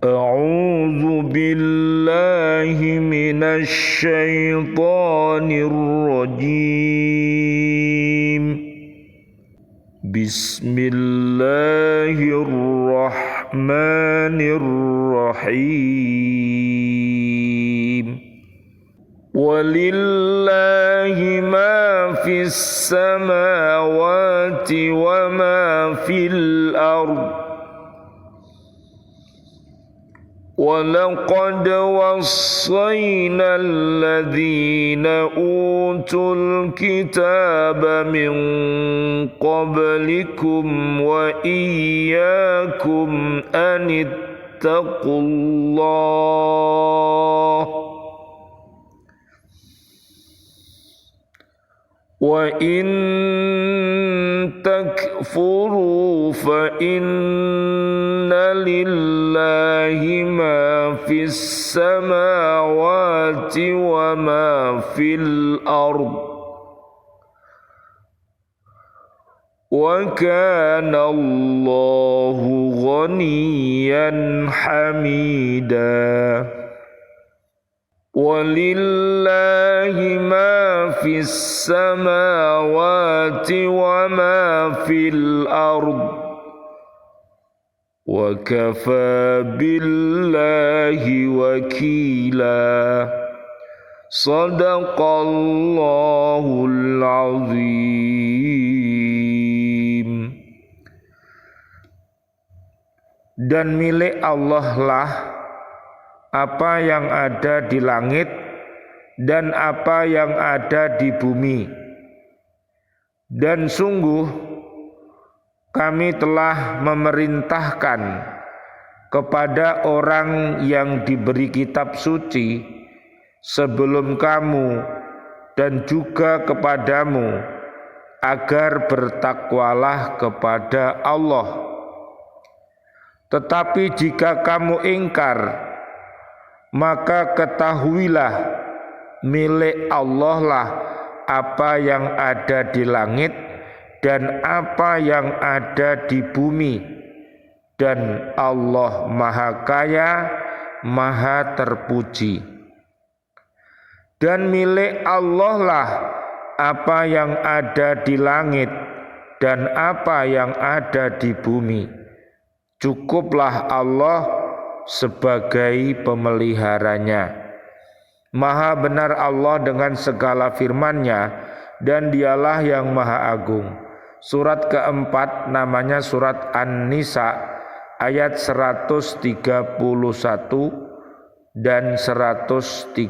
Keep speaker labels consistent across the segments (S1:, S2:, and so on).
S1: أعوذ بالله من الشيطان الرجيم. بسم الله الرحمن الرحيم. ولله ما في السماوات وما في الأرض. وَلَقَدْ وَصَّيْنَا الَّذِينَ أُوتُوا الْكِتَابَ مِنْ قَبْلِكُمْ وَإِيَّاكُمْ أَنِ اتَّقُوا اللَّهَ وَإِنْ تَكْفُرُوا فَإِنَّ لِلَّهِ مَا فِي السَّمَاوَاتِ وَمَا فِي الْأَرْضِ وَكَانَ اللَّهُ غَنِيًّا حَمِيدًا. وَلِلَّهِ مَا فِي السَّمَاوَاتِ وَمَا فِي الْأَرْضِ وَكَفَى بِاللَّهِ وَكِيلًا. صَدَقَ اللَّهُ الْعَظِيمُ. Dan milik Allah lah apa yang ada di langit dan apa yang ada di bumi. Dan sungguh kami telah memerintahkan kepada orang yang diberi kitab suci sebelum kamu dan juga kepadamu agar bertakwalah kepada Allah. Tetapi jika kamu ingkar, maka ketahuilah milik Allah lah apa yang ada di langit dan apa yang ada di bumi, dan Allah Maha Kaya, Maha Terpuji. Dan milik Allah lah apa yang ada di langit dan apa yang ada di bumi. Cukuplah Allah sebagai pemeliharanya. Maha benar Allah dengan segala firman-Nya, dan Dialah yang Maha Agung. Surat keempat namanya surat An-Nisa ayat 131 dan 132.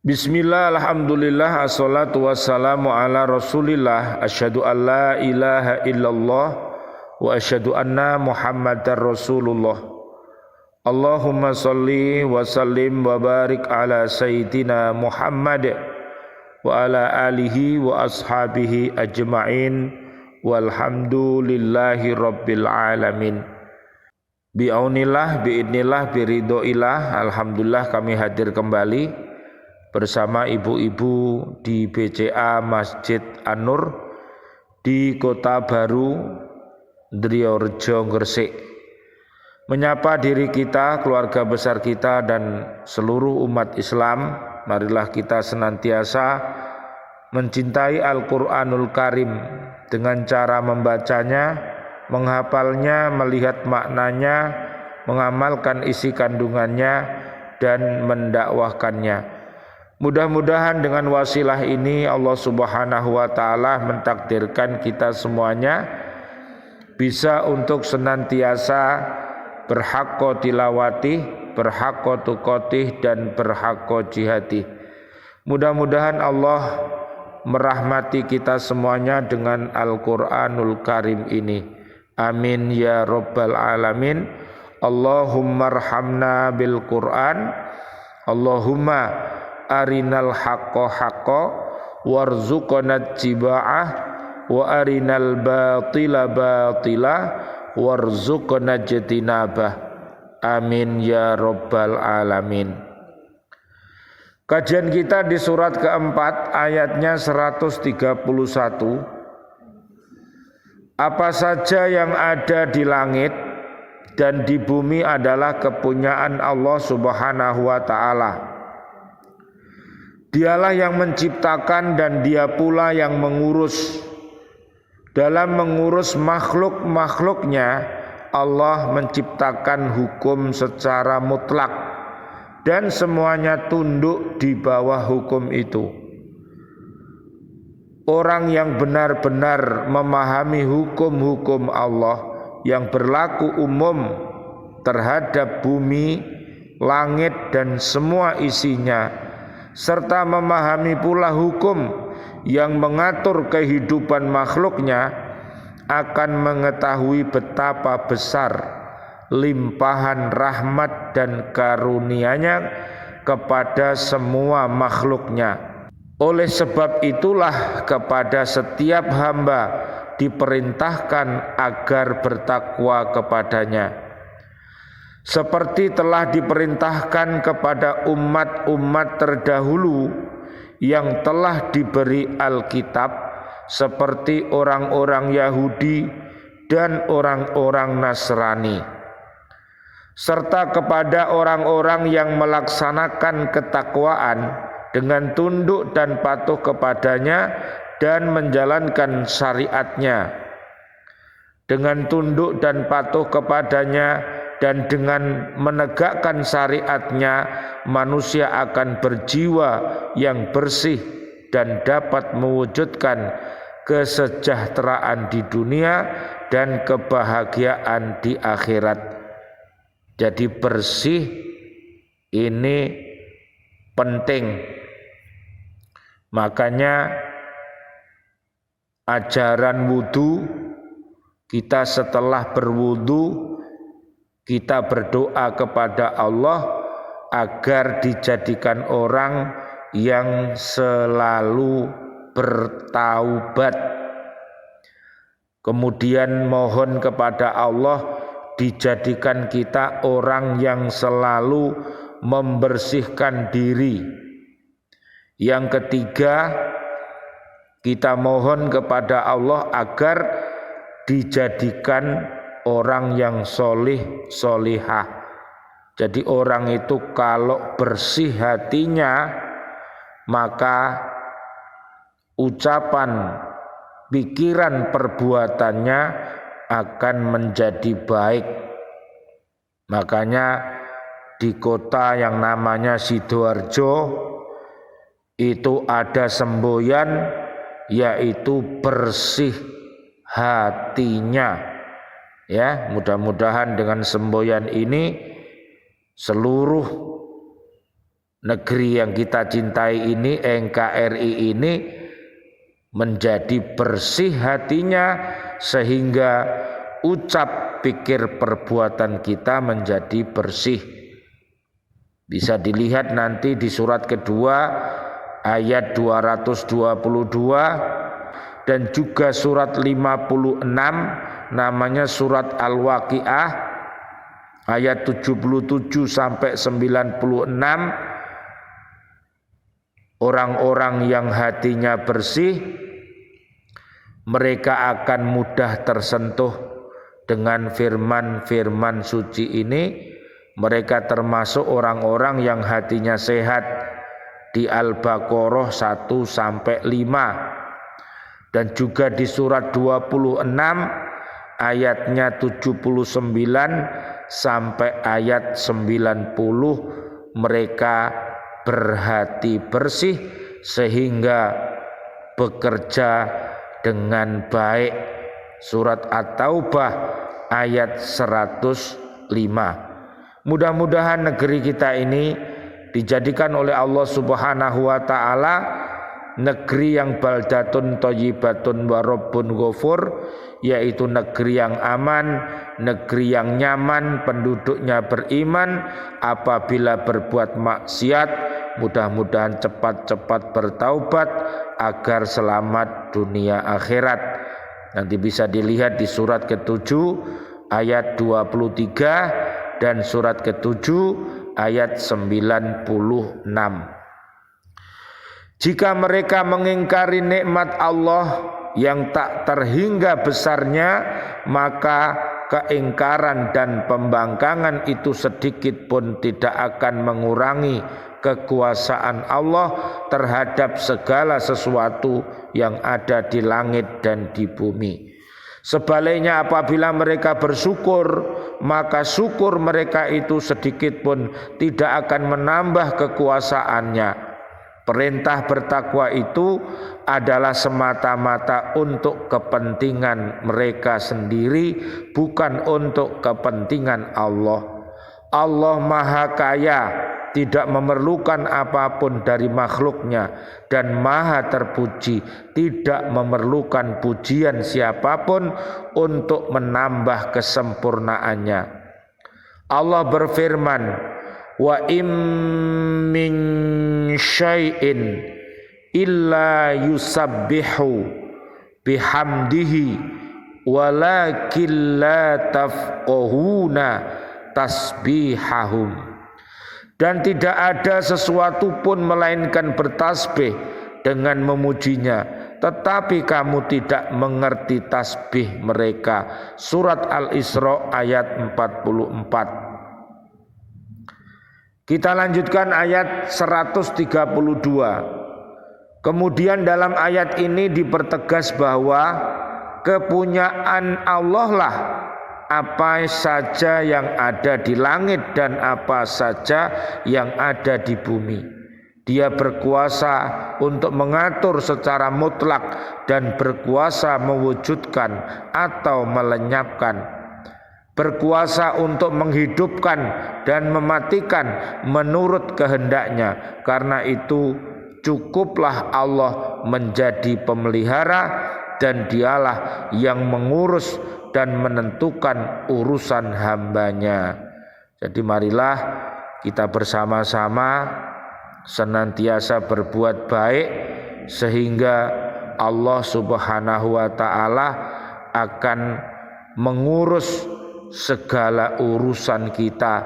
S1: Bismillah, alhamdulillah, assalatu wassalamu ala rasulillah. Asyhadu an la ilaha illallah wa asyhadu anna muhammadar rasulullah. Allahumma salli wa sallim wa barik ala sayyidina Muhammad wa ala alihi wa ashabihi ajma'in walhamdulillahi rabbil alamin. Bi'aunillah, bi'idnillah, biridhoillah. Alhamdulillah kami hadir kembali bersama ibu-ibu di BCA Masjid An-Nur di Kota Baru, Driorejo, Gresik, menyapa diri kita, keluarga besar kita, dan seluruh umat Islam. Marilah kita senantiasa mencintai Al-Quranul Karim dengan cara membacanya, menghafalnya, melihat maknanya, mengamalkan isi kandungannya, dan mendakwahkannya. Mudah-mudahan dengan wasilah ini Allah Subhanahu wa Ta'ala mentakdirkan kita semuanya bisa untuk senantiasa berhaqqa tilawati, berhaqqa tuqatih, dan berhaqqa jihadi. Mudah-mudahan Allah merahmati kita semuanya dengan Al-Quranul Karim ini. Amin ya rabbal alamin. Allahumma arhamna bil Quran. Allahumma arinal haqqo haqqo warzuqna ittiba'ah wa arinal batila batila warzuqna ijtinabah. Amin ya rabbal alamin. Kajian kita di surat keempat ayatnya 131. Apa saja yang ada di langit dan di bumi adalah kepunyaan Allah Subhanahu wa ta'ala. Dialah yang menciptakan dan dia pula yang mengurus. Dalam mengurus makhluk-makhluknya, Allah menciptakan hukum secara mutlak dan semuanya tunduk di bawah hukum itu. Orang yang benar-benar memahami hukum-hukum Allah yang berlaku umum terhadap bumi, langit dan semua isinya, serta memahami pula hukum yang mengatur kehidupan makhluknya, akan mengetahui betapa besar limpahan rahmat dan karunia-Nya kepada semua makhluknya. Oleh sebab itulah kepada setiap hamba diperintahkan agar bertakwa kepadanya, seperti telah diperintahkan kepada umat-umat terdahulu yang telah diberi Alkitab, seperti orang-orang Yahudi dan orang-orang Nasrani, serta kepada orang-orang yang melaksanakan ketakwaan dengan tunduk dan patuh kepadanya dan menjalankan syariatnya. Dengan tunduk dan patuh kepadanya dan dengan menegakkan syariatnya, manusia akan berjiwa yang bersih dan dapat mewujudkan kesejahteraan di dunia dan kebahagiaan di akhirat. Jadi bersih ini penting. Makanya ajaran wudu, kita setelah berwudu kita berdoa kepada Allah agar dijadikan orang yang selalu bertaubat. Kemudian mohon kepada Allah dijadikan kita orang yang selalu membersihkan diri. Yang ketiga, kita mohon kepada Allah agar dijadikan orang yang solih solihah. Jadi orang itu kalau bersih hatinya, maka ucapan, pikiran, perbuatannya akan menjadi baik. Makanya di kota yang namanya Sidoarjo itu ada semboyan, yaitu bersih hatinya. Ya, mudah-mudahan dengan semboyan ini seluruh negeri yang kita cintai ini, NKRI ini, menjadi bersih hatinya sehingga ucap, pikir, perbuatan kita menjadi bersih. Bisa dilihat nanti di surat kedua ayat 222 dan juga surat 56 namanya surat Al-Waqiah ayat 77 sampai 96. Orang-orang yang hatinya bersih, mereka akan mudah tersentuh dengan firman-firman suci ini. Mereka termasuk orang-orang yang hatinya sehat di Al-Baqarah 1 sampai 5 dan juga di surat 26 ayatnya 79 sampai ayat 90, mereka berhati bersih sehingga bekerja dengan baik. Surat At-Taubah ayat 105. Mudah-mudahan negeri kita ini dijadikan oleh Allah Subhanahu wa ta'ala negeri yang baldatun thayyibatun wa rabbun ghafur, yaitu negeri yang aman, negeri yang nyaman, penduduknya beriman. Apabila berbuat maksiat, mudah-mudahan cepat-cepat bertaubat agar selamat dunia akhirat. Nanti bisa dilihat di surat ke-7 ayat 23 dan surat ke-7 ayat 96. Jika mereka mengingkari nikmat Allah yang tak terhingga besarnya, maka keingkaran dan pembangkangan itu sedikit pun tidak akan mengurangi kekuasaan Allah terhadap segala sesuatu yang ada di langit dan di bumi. Sebaliknya apabila mereka bersyukur, maka syukur mereka itu sedikit pun tidak akan menambah kekuasaannya. Perintah bertakwa itu adalah semata-mata untuk kepentingan mereka sendiri, bukan untuk kepentingan Allah. Allah Maha Kaya, tidak memerlukan apapun dari makhluknya, dan Maha Terpuji, tidak memerlukan pujian siapapun untuk menambah kesempurnaannya. Allah berfirman, wa im min syai'in illa yusabbihu bihamdihi walakin la tafqahuna tasbihahum. Dan tidak ada sesuatu pun melainkan bertasbih dengan memujinya, tetapi kamu tidak mengerti tasbih mereka. Surat Al-Isra ayat 44. Kita lanjutkan ayat 132. Kemudian dalam ayat ini dipertegas bahwa kepunyaan Allah lah apa saja yang ada di langit dan apa saja yang ada di bumi. Dia berkuasa untuk mengatur secara mutlak dan berkuasa mewujudkan atau melenyapkan, berkuasa untuk menghidupkan dan mematikan menurut kehendaknya. Karena itu cukuplah Allah menjadi pemelihara, dan dialah yang mengurus dan menentukan urusan hambanya. Jadi marilah kita bersama-sama senantiasa berbuat baik, sehingga Allah Subhanahu wa ta'ala akan mengurus segala urusan kita,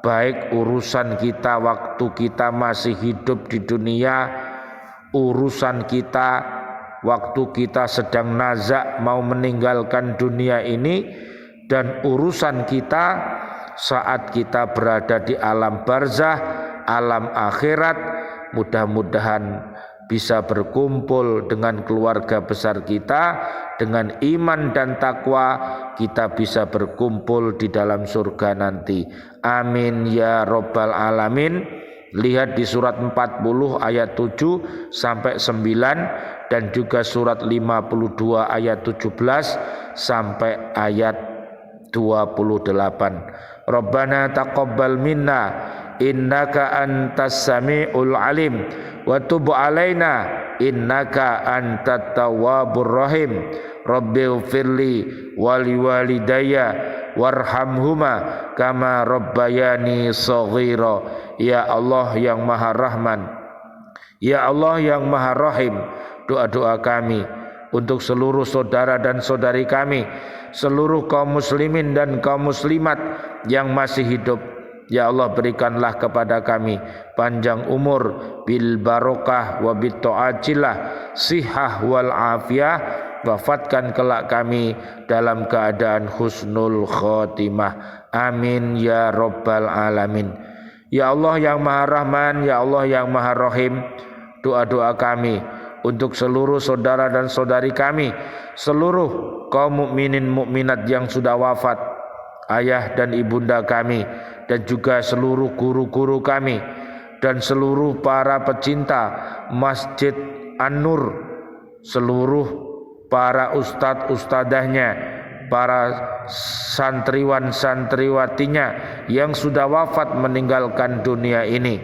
S1: baik urusan kita waktu kita masih hidup di dunia, urusan kita waktu kita sedang nazak mau meninggalkan dunia ini, dan urusan kita saat kita berada di alam barzah, alam akhirat. Mudah-mudahan bisa berkumpul dengan keluarga besar kita, dengan iman dan takwa kita bisa berkumpul di dalam surga nanti. Amin ya Rabbal Alamin. Lihat di surat 40 ayat 7 sampai 9, dan juga surat 52 ayat 17 sampai ayat 28. Rabbana taqabbal minna innaka antas samiul alim wa tub alaina innaka antat tawwabur rahim. Rabbighfirli wali walidayya warhamhuma kama rabbayani shaghira. Ya Allah yang Maha Rahman, ya Allah yang Maha Rahim, doa-doa kami untuk seluruh saudara dan saudari kami, seluruh kaum muslimin dan kaum muslimat yang masih hidup. Ya Allah, berikanlah kepada kami panjang umur bil barokah wa bit ta'ajilah, sihah wal afiyah. Wafatkan kelak kami dalam keadaan husnul khotimah. Amin ya Rabbal Alamin. Ya Allah yang Maha Rahman, ya Allah yang Maha Rahim, doa-doa kami untuk seluruh saudara dan saudari kami, seluruh kaum mukminin mukminat yang sudah wafat, ayah dan ibunda kami, dan juga seluruh guru-guru kami, dan seluruh para pecinta Masjid An-Nur, seluruh para ustadz-ustadahnya, para santriwan-santriwatinya yang sudah wafat meninggalkan dunia ini,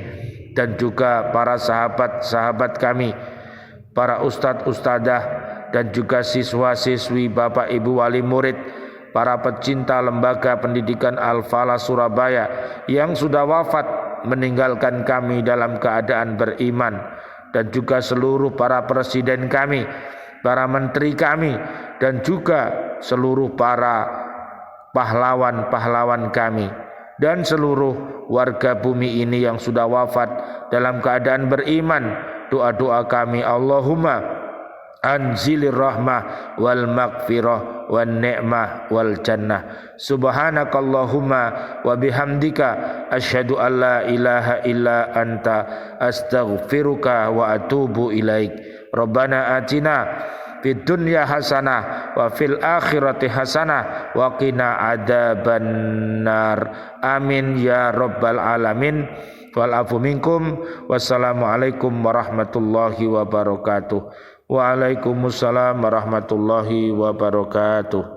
S1: dan juga para sahabat-sahabat kami, para ustadz-ustadah, dan juga siswa-siswi, bapak ibu wali murid, para pecinta lembaga pendidikan Al-Falah Surabaya yang sudah wafat meninggalkan kami dalam keadaan beriman, dan juga seluruh para presiden kami, para menteri kami, dan juga seluruh para pahlawan-pahlawan kami, dan seluruh warga bumi ini yang sudah wafat dalam keadaan beriman. Doa-doa kami, Allahumma anzilir rahmah wal maghfirah wan ni'mah wal jannah. Subhanakallahumma wa bihamdika asyhadu an la ilaha illa anta astaghfiruka wa atubu ilaik. Rabbana atina fid dunya hasanah wa fil akhirati hasanah wa qina adzabannar. Amin ya rabbal alamin. Wal afu minkum. Wassalamualaikum warahmatullahi wabarakatuh. Waalaikumsalam warahmatullahi wabarakatuh.